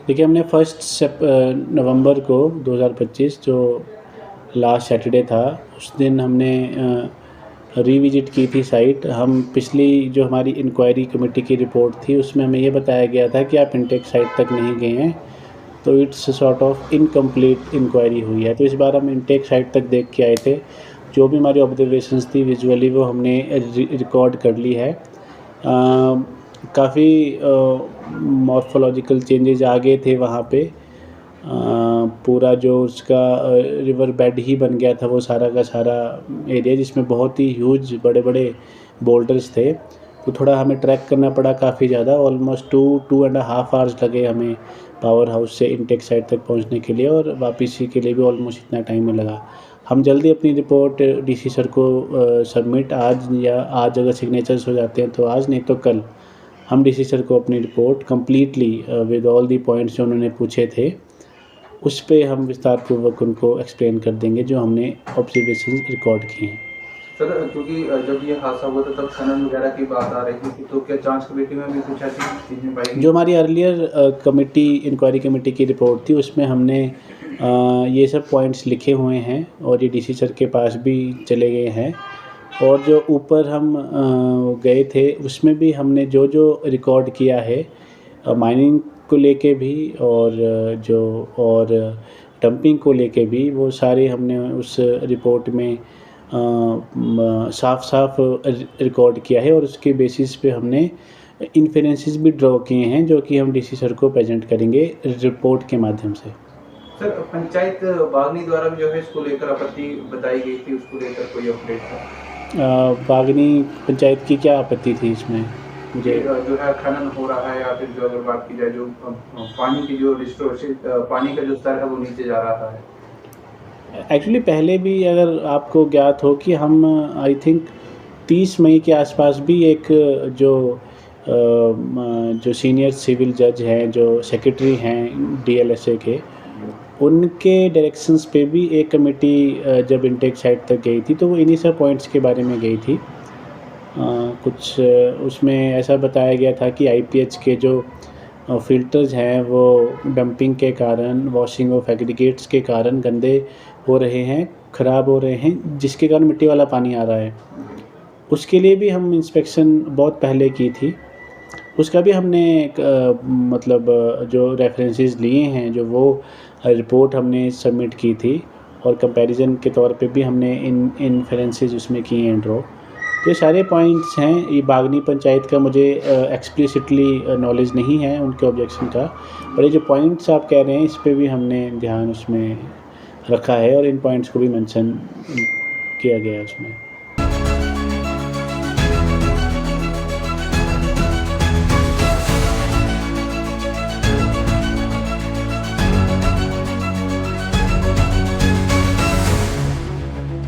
देखिए, हमने नवंबर को 2025 जो लास्ट सैटरडे था, उस दिन हमने रीविज़िट की थी साइट। हम पिछली जो हमारी इंक्वायरी कमेटी की रिपोर्ट थी, उसमें हमें ये बताया गया था कि आप इंटेक साइट तक नहीं गए हैं, तो it's sort of incomplete inquiry हुई है। तो इस बार हम इंटेक साइट तक देख के आए थे। जो भी हमारी ऑब्जर्वेशंस थी विजुअली, वो हमने रिकॉर्ड कर ली है। काफ़ी मॉर्फोलॉजिकल चेंजेज आ गए थे वहाँ पे। पूरा जो उसका रिवर बेड ही बन गया था वो सारा का सारा एरिया, जिसमें बहुत ही ह्यूज बड़े-बड़े बोल्डर्स थे। तो थोड़ा हमें ट्रैक करना पड़ा काफ़ी ज़्यादा, ऑलमोस्ट 2.5 आवर्स लगे हमें पावर हाउस से इंटेक साइट तक पहुँचने के लिए, और वापसी के लिए भी ऑलमोस्ट इतना टाइम ही लगा। हम जल्दी अपनी रिपोर्ट डीसी सर को सबमिट आज अगर सिग्नेचर्स हो जाते हैं तो आज, नहीं तो कल हम डीसी सर को अपनी report completely with all the points जो उन्होंने पूछे थे, उस पे हम विस्तारपूर्वक उनको एक्सप्लेन कर देंगे जो हमने ऑब्जर्वेशंस रिकॉर्ड किए हैं। सर, क्योंकि जब ये हादसा हुआ था तब खनन वगैरह की बात आ रही थी, तो क्या जांच कमेटी में भी कुछ ऐसी चीज़ें पाई गई? जो हमारी अर्लियर इंक्वायरी कमेटी की रिपोर्ट थी, उसमें हमने ये सब पॉइंट्स लिखे हुए हैं और ये डीसी सर के पास भी चले गए हैं। और जो ऊपर हम गए थे, उसमें भी हमने जो रिकॉर्ड किया है माइनिंग को लेके भी, और डंपिंग को लेके भी, वो सारे हमने उस रिपोर्ट में साफ रिकॉर्ड किया है, और उसके बेसिस पे हमने इन्फरेंसेस भी ड्रॉ किए हैं, जो कि हम डीसी सर को प्रेजेंट करेंगे रिपोर्ट के माध्यम से। सर, पंचायत बागनी द्वारा भी जो है इसको लेकर आपत्ति बताई गई थी, उसको लेकर कोई अपडेट था? बागनी पंचायत की क्या आपत्ति थी इसमें? मुझे जो है खनन हो रहा है, या फिर जो अगर बात की जाए जो पानी की जो रिस्टोरेशन, पानी का जो स्तर है वो नीचे जा रहा है। एक्चुअली पहले भी अगर आपको ज्ञात हो कि हम आई थिंक 30 मई के आसपास भी एक जो सीनियर सिविल जज हैं, जो सेक्रेटरी हैं डीएलएसए के, उनके डायरेक्शंस पे भी एक कमेटी जब इंटेक साइट तक गई थी, तो वो इन्हीं सब पॉइंट्स के बारे में गई थी। कुछ उसमें ऐसा बताया गया था कि आईपीएच के जो फ़िल्टर्स हैं वो डंपिंग के कारण, वॉशिंग ऑफ एग्रीगेट्स के कारण गंदे हो रहे हैं, ख़राब हो रहे हैं, जिसके कारण मिट्टी वाला पानी आ रहा है। उसके लिए भी हम इंस्पेक्शन बहुत पहले की थी। उसका भी हमने एक जो रेफ़रेंसेस लिए हैं, जो वो रिपोर्ट हमने सबमिट की थी, और कंपैरिज़न के तौर पे भी हमने इन्फरेंसेस उसमें किए हैं ड्रॉ। तो ये सारे पॉइंट्स हैं। ये बागनी पंचायत का मुझे एक्सप्लिसिटली नॉलेज नहीं है उनके ऑब्जेक्शन का, पर ये जो पॉइंट्स आप कह रहे हैं, इस पे भी हमने ध्यान उसमें रखा है, और इन पॉइंट्स को भी मेंशन किया गया है उसमें।